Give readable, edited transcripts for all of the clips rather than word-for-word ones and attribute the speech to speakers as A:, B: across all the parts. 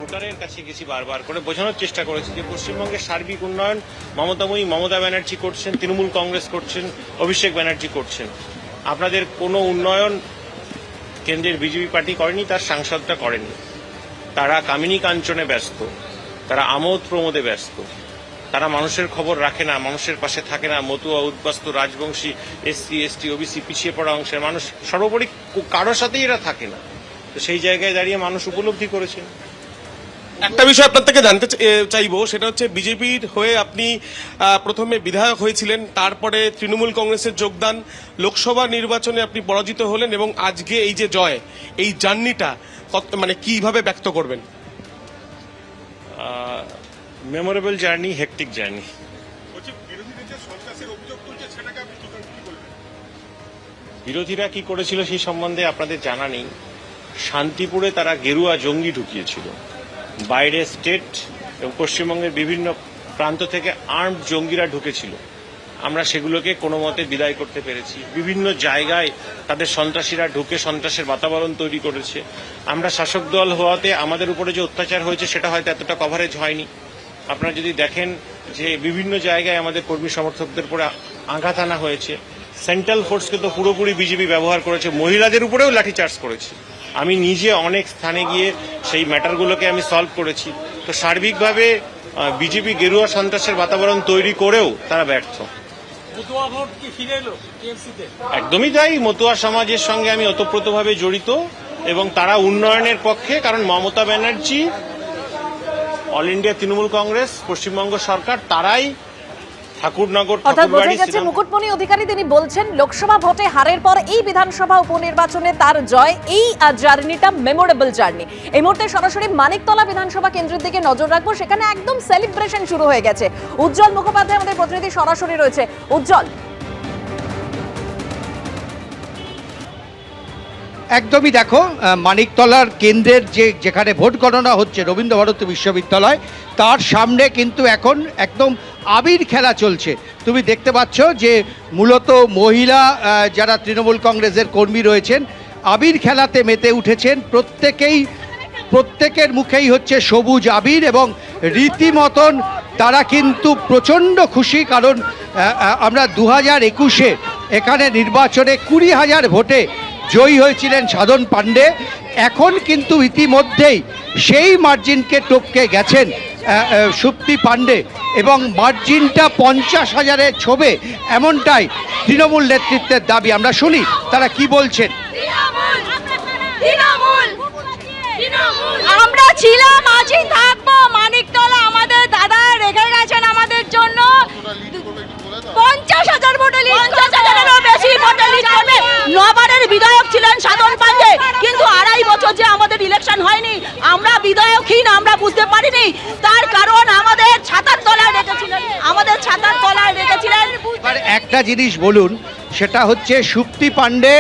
A: ভোটারের কাছে গেছি, বারবার করে বোঝানোর চেষ্টা করেছি যে পশ্চিমবঙ্গের সার্বিক উন্নয়ন মমতা ব্যানার্জি করছেন, তৃণমূল কংগ্রেস করছেন, অভিষেক ব্যানার্জি করছেন। আপনাদের কোনো উন্নয়ন কেন্দ্রের বিজেপি পার্টি করেনি, তার সাংসদরা করেনি। তারা কামিনী কাঞ্চনে ব্যস্ত, তারা আমোদ প্রমোদে ব্যস্ত, তারা মানুষের খবর রাখে না, মানুষের পাশে থাকে না। মতুয়া, উদ্বাস্তু, রাজবংশী, এসসি, এসটি, ওবিসি, পিছিয়ে পড়া অংশের মানুষ, সর্বোপরি কারোর সাথেই এরা থাকে না। তো সেই জায়গায় দাঁড়িয়ে মানুষ উপলব্ধি করেছেন।
B: একটা বিষয় আপনার থেকে জানতে চাইবো, সেটা হচ্ছে বিজেপির হয়ে আপনি প্রথমে বিধায়ক হয়েছিলেন, তারপরে তৃণমূল কংগ্রেসের যোগদান, লোকসভা নির্বাচনে আপনি পরাজিত হলেন এবং আজকে এই যে জয়, এই জার্নিটা মানে কিভাবে ব্যক্ত করবেন?
A: Memorable journey, hectic journey. বিরোধীরা কি করেছিল সেই সম্বন্ধে আপনাদের জানা নেই। শান্তিপুরে তারা গেরুয়া জঙ্গি ঢুকিয়েছিল, বাইরে স্টেট এবং পশ্চিমবঙ্গের বিভিন্ন প্রান্ত থেকে আর্মড জঙ্গিরা ঢুকেছিল। আমরা সেগুলোকে কোনো মতে বিদায় করতে পেরেছি। বিভিন্ন জায়গায় তাদের সন্ত্রাসীরা ঢুকে সন্ত্রাসের বাতাবরণ তৈরি করেছে। আমরা শাসক দল হওয়াতে আমাদের উপরে যে অত্যাচার হয়েছে সেটা হয়তো এতটা কভারেজ হয়নি। আপনারা যদি দেখেন যে বিভিন্ন জায়গায় আমাদের কর্মী সমর্থকদের উপরে আঘাত আনা হয়েছে। সেন্ট্রাল ফোর্সকে তো পুরোপুরি বিজেপি ব্যবহার করেছে, মহিলাদের উপরেও লাঠিচার্জ করেছে। আমি নিজে অনেক স্থানে গিয়ে সেই ম্যাটারগুলোকে আমি সলভ করেছি। তো সার্বিকভাবে বিজেপি গেরুয়া সন্ত্রাসের বাতাবরণ তৈরি করেও তারা ব্যর্থ। একদমই তাই। মতুয়া সমাজের সঙ্গে আমি ওতপ্রোতভাবে জড়িত এবং তারা উন্নয়নের পক্ষে, কারণ মমতা ব্যানার্জি, অল ইন্ডিয়া তৃণমূল কংগ্রেস, পশ্চিমবঙ্গ সরকার, তারাই ঠাকুরনগর,
C: মুকুটমণি অধিকারী তিনি বলছেন লোকসভা ভোটে হারের পর এই বিধানসভা উপনির্বাচনে তার জয়, এই জার্নিটা মেমোরেবল জার্নি। এই মুহূর্তে সরাসরি মানিকতলা বিধানসভা কেন্দ্রের দিকে নজর রাখবো, সেখানে একদম সেলিব্রেশন শুরু হয়ে গেছে। উজ্জ্বল মুখোপাধ্যায় আমাদের প্রতিনিধি সরাসরি রয়েছে। উজ্জ্বল,
D: একদমই দেখো, মানিকতলার কেন্দ্রের যেখানে ভোট গণনা হচ্ছে রবীন্দ্রভারতী বিশ্ববিদ্যালয়, তার সামনে কিন্তু এখন একদম আবির খেলা চলছে। তুমি দেখতে পাচ্ছ যে মূলত মহিলা যারা তৃণমূল কংগ্রেসের কর্মী রয়েছেন আবির খেলাতে মেতে উঠেছেন। প্রত্যেকের মুখেই হচ্ছে সবুজ আবির এবং রীতিমতন তারা কিন্তু প্রচণ্ড খুশি, কারণ আমরা 2021-এ এখানে নির্বাচনে 20,000 ভোটে জয়ী হয়েছিলেন সাধন পাণ্ডে। এখন কিন্তু ইতিমধ্যেই সেই মার্জিনকে টপকে গেছেন সুপ্তি পাণ্ডে এবং মার্জিনটা 50,000-এ ছোবে, এমনটাই তৃণমূল নেতৃত্বের দাবি। আমরা শুনি তারা কি বলছেন।
E: আমরা ছিলাম, আজই থাকবো। মানিকতলা আমাদের দাদা রেখে গেছেন আমাদের জন্য 50,000 ভোটে লিড, 50,000-এরও বেশি ভোটে লিড করবে। নবারের বিধায়ক ছিলেন সাধন পাণ্ডে, কিন্তু 2.5 বছর যে আমাদের ইলেকশন হয়নি, আমরা বিধায়কহীন আমরা বুঝতে পারিনি। তার কারণ আমাদের ছাতার তলায় রেখেছিলেন,
D: একটা জিনিস বলুন, সেটা হচ্ছে সুপ্তি পাণ্ডে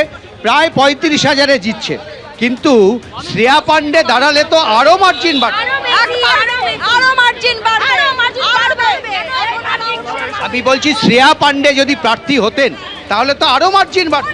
D: প্রায় 35,000-এ জিতছে, কিন্তু শ্রেয়া পাণ্ডে দাঁড়ালে তো আরো মার্জিন বাড়বে। আমি বলছি শ্রেয়া পাণ্ডে যদি প্রার্থী হতেন তাহলে তো আরো মার্জিন বাড়বে।